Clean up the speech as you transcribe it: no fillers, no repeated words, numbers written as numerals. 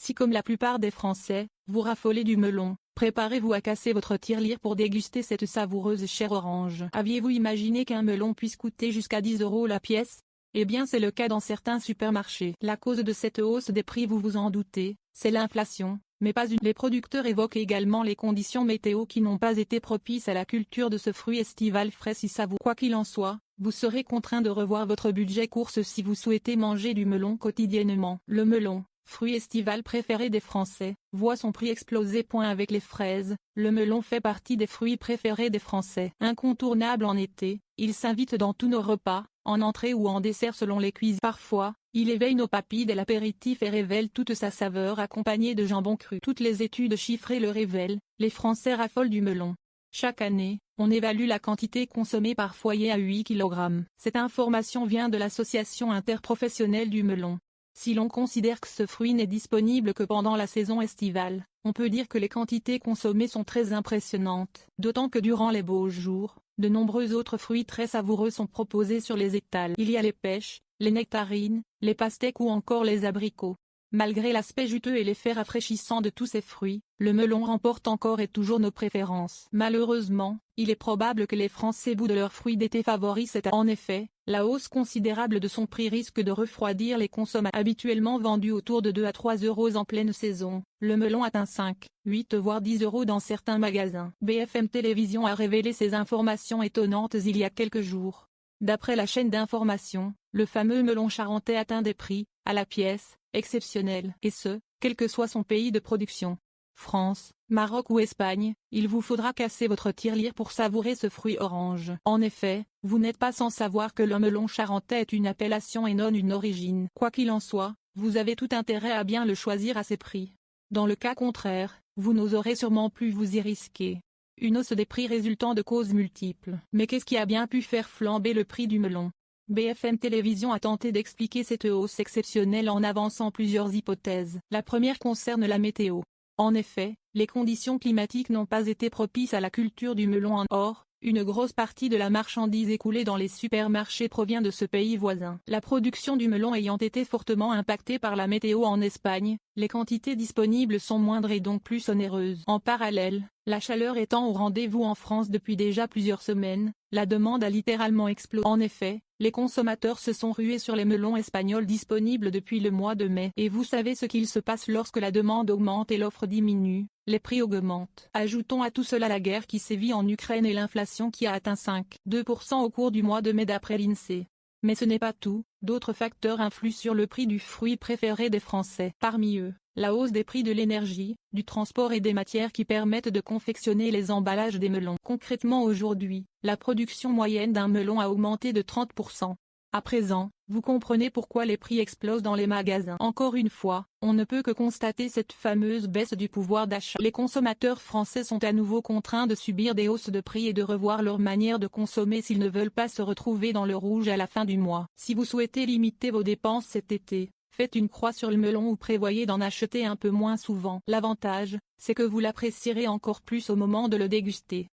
Si comme la plupart des Français, vous raffolez du melon, préparez-vous à casser votre tirelire pour déguster cette savoureuse chair orange. Aviez-vous imaginé qu'un melon puisse coûter jusqu'à 10 € la pièce? Eh bien c'est le cas dans certains supermarchés. La cause de cette hausse des prix, vous vous en doutez, c'est l'inflation, mais pas une. Les producteurs évoquent également les conditions météo qui n'ont pas été propices à la culture de ce fruit estival frais si savoureux. Quoi qu'il en soit, vous serez contraint de revoir votre budget course si vous souhaitez manger du melon quotidiennement. Le melon, fruit estival préféré des Français, voit son prix exploser. Avec les fraises, le melon fait partie des fruits préférés des Français. Incontournable en été, il s'invite dans tous nos repas, en entrée ou en dessert selon les cuisines. Parfois, il éveille nos papilles dès l'apéritif et révèle toute sa saveur accompagnée de jambon cru. Toutes les études chiffrées le révèlent, les Français raffolent du melon. Chaque année, on évalue la quantité consommée par foyer à 8 kg. Cette information vient de l'Association interprofessionnelle du melon. Si l'on considère que ce fruit n'est disponible que pendant la saison estivale, on peut dire que les quantités consommées sont très impressionnantes. D'autant que durant les beaux jours, de nombreux autres fruits très savoureux sont proposés sur les étals. Il y a les pêches, les nectarines, les pastèques ou encore les abricots. Malgré l'aspect juteux et l'effet rafraîchissant de tous ces fruits, le melon remporte encore et toujours nos préférences. Malheureusement, il est probable que les Français boudent leurs fruits d'été favoris. En effet, la hausse considérable de son prix risque de refroidir les consommateurs. Habituellement vendu autour de 2 à 3 € en pleine saison, le melon atteint 5, 8 voire 10 € dans certains magasins. BFM Télévision a révélé ces informations étonnantes il y a quelques jours. D'après la chaîne d'information, le fameux melon charentais atteint des prix, à la pièce, exceptionnels. Et ce, quel que soit son pays de production. France, Maroc ou Espagne, il vous faudra casser votre tirelire pour savourer ce fruit orange. En effet, vous n'êtes pas sans savoir que le melon charentais est une appellation et non une origine. Quoi qu'il en soit, vous avez tout intérêt à bien le choisir à ces prix. Dans le cas contraire, vous n'oserez sûrement plus vous y risquer. Une hausse des prix résultant de causes multiples. Mais qu'est-ce qui a bien pu faire flamber le prix du melon? BFM Télévision a tenté d'expliquer cette hausse exceptionnelle en avançant plusieurs hypothèses. La première concerne la météo. En effet, les conditions climatiques n'ont pas été propices à la culture du melon. Or, une grosse partie de la marchandise écoulée dans les supermarchés provient de ce pays voisin. La production du melon ayant été fortement impactée par la météo en Espagne, les quantités disponibles sont moindres et donc plus onéreuses. En parallèle, la chaleur étant au rendez-vous en France depuis déjà plusieurs semaines, la demande a littéralement explosé. En effet, les consommateurs se sont rués sur les melons espagnols disponibles depuis le mois de mai. Et vous savez ce qu'il se passe lorsque la demande augmente et l'offre diminue, les prix augmentent. Ajoutons à tout cela la guerre qui sévit en Ukraine et l'inflation qui a atteint 5,2% au cours du mois de mai d'après l'INSEE. Mais ce n'est pas tout, d'autres facteurs influent sur le prix du fruit préféré des Français. Parmi eux, la hausse des prix de l'énergie, du transport et des matières qui permettent de confectionner les emballages des melons. Concrètement aujourd'hui, la production moyenne d'un melon a augmenté de 30%. À présent, vous comprenez pourquoi les prix explosent dans les magasins. Encore une fois, on ne peut que constater cette fameuse baisse du pouvoir d'achat. Les consommateurs français sont à nouveau contraints de subir des hausses de prix et de revoir leur manière de consommer s'ils ne veulent pas se retrouver dans le rouge à la fin du mois. Si vous souhaitez limiter vos dépenses cet été, faites une croix sur le melon ou prévoyez d'en acheter un peu moins souvent. L'avantage, c'est que vous l'apprécierez encore plus au moment de le déguster.